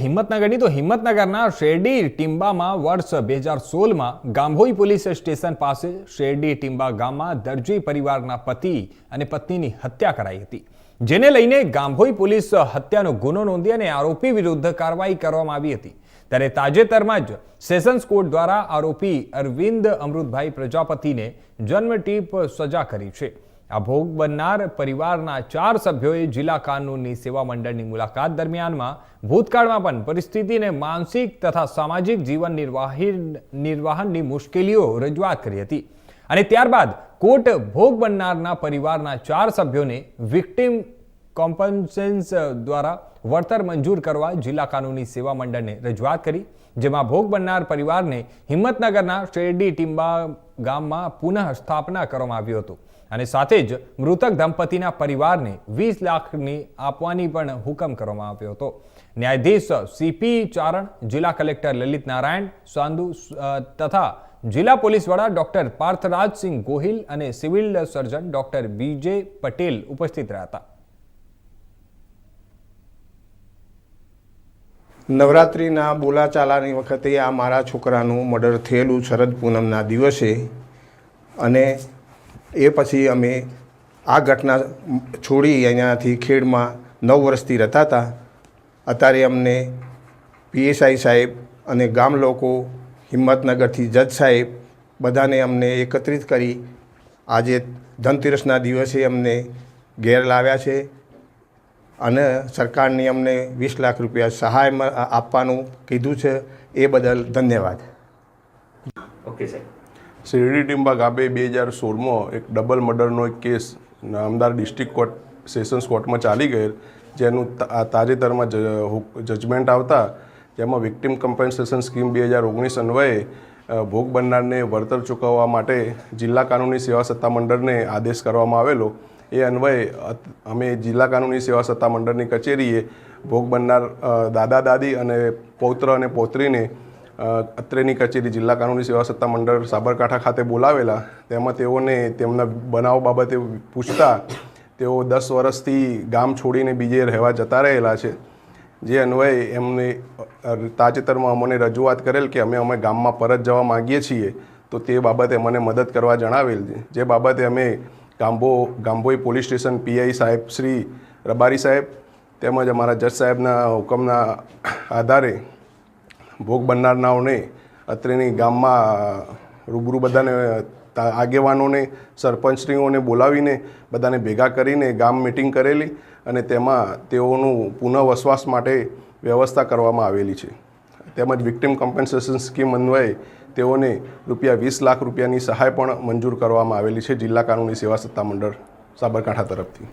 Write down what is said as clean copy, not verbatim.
હિંમતનગરની તો હિંમતનગરના શેરડી ટીંબામાં વર્ષ 2016માં ગાંભોઈ પોલીસ સ્ટેશન પાસે શેરડી ટીંબા ગામમાં દરજી પરિવારના પતિ અને પત્નીની હત્યા કરાઈ હતી, જેને લઈને ગાંભોઈ પોલીસ હત્યાનો ગુનો નોંધી અને આરોપી વિરુદ્ધ કાર્યવાહી કરવામાં આવી હતી। ત્યારે તાજેતરમાં જ સેશન્સ કોર્ટ દ્વારા આરોપી અરવિંદ અમૃતભાઈ પ્રજાપતિને જન્મટીપ સજા કરી છે। આ ભોગ બનનાર પરિવારના 4 સભ્યોએ જિલ્લા કાનૂની સેવા મંડળની મુલાકાત દરમિયાનમાં ભૂતકાળમાં પણ પરિસ્થિતિને માનસિક તથા સામાજિક જીવન નિર્વાહનની મુશ્કેલીઓ રજૂઆત કરી હતી અને ત્યારબાદ કોર્ટ ભોગ બનનારના પરિવારના 4 સભ્યોને વિક્ટિમ કોમ્પન્સેશન દ્વારા વળતર મંજૂર કરવા જિલ્લા કાનૂની સેવા મંડળને રજૂઆત કરી, જેમાં ભોગ બનનાર પરિવારને હિંમતનગરના શેરડી ટીંબા ગામમાં પુનઃ સ્થાપના કરવામાં આવ્યું હતું અને સાથે જ મૃતક દંપતીના પરિવારને 20 લાખની આપવાની પણ હુકમ કરવામાં આવ્યો હતો। ન્યાયાધીશ સીપી ચારણ, જિલ્લા કલેક્ટર લલિત નારાયણ સાંધુ તથા જિલ્લા પોલીસ વડા ડોક્ટર પાર્થરાજસિંહ ગોહિલ અને સિવિલ સર્જન ડોક્ટર બીજે પટેલ ઉપસ્થિત રહ્યા હતા। નવરાત્રિના બોલાચાલાની વખતે આ મારા છોકરાનું મર્ડર થયેલું શરદ પૂનમના દિવસે, અને એ પછી અમે આ ઘટના છોડી અહીંયાથી ખેડમાં 9 વર્ષથી રહેતા હતા। અત્યારે અમને પીએસઆઈ સાહેબ અને ગામ લોકો, હિંમતનગરથી જજ સાહેબ બધાને અમને એકત્રિત કરી આજે ધનતેરસના દિવસે અમને ઘેર લાવ્યા છે અને સરકારની અમને 20 લાખ રૂપિયા સહાય આપવાનું કીધું છે। એ બદલ ધન્યવાદ। ઓકે સાહેબ, શેરડી ટીંબા ગામે 2016માં એક ડબલ મર્ડરનો એક કેસ નામદાર ડિસ્ટ્રિક્ટ કોર્ટ સેશન્સ કોર્ટમાં ચાલી ગયેલ, જેનું તાજેતરમાં જજમેન્ટ આવતા જેમાં વિક્ટિમ કમ્પન્સેશન સ્કીમ 2019 અન્વયે ભોગ બનનારને વળતર ચૂકવવા માટે જિલ્લા કાનૂની સેવા સત્તા મંડળને આદેશ કરવામાં આવેલો। એ અન્વયે અમે જિલ્લા કાનૂની સેવા સત્તા મંડળની કચેરીએ ભોગ બનનાર દાદા દાદી અને પૌત્ર અને પૌત્રીને અત્રેની કચેરી જિલ્લા કાનૂની સેવા સત્તા મંડળ સાબરકાંઠા ખાતે બોલાવેલા। તેમાં તેઓને તેમના બનાવ બાબતે પૂછતા તેઓ 10 વર્ષથી ગામ છોડીને બીજે રહેવા જતા રહેલા છે, જે અન્વયે એમને તાજેતરમાં અમને રજૂઆત કરેલ કે અમે ગામમાં પરત જવા માગીએ છીએ, તો તે બાબતે મને મદદ કરવા જણાવેલ છે। જે બાબતે અમે ગાંભોઈ પોલીસ સ્ટેશન પીઆઈ સાહેબ શ્રી રબારી સાહેબ તેમજ અમારા જજ સાહેબના હુકમના આધારે ભોગ બનનારનાઓને અત્રેની ગામમાં રૂબરૂ બધાને આગેવાનોને સરપંચશ્રીઓને બોલાવીને બધાને ભેગા કરીને ગામ મિટિંગ કરેલી અને તેમાં તેઓનું પુનઃવસવાસ માટે વ્યવસ્થા કરવામાં આવેલી છે। તેમજ વિક્ટિમ કોમ્પન્સેશન સ્કીમ અન્વયે તેઓને ₹20 લાખ રૂપિયાની સહાય પણ મંજૂર કરવામાં આવેલી છે જિલ્લા કાનૂની સેવા સત્તા મંડળ સાબરકાંઠા તરફથી।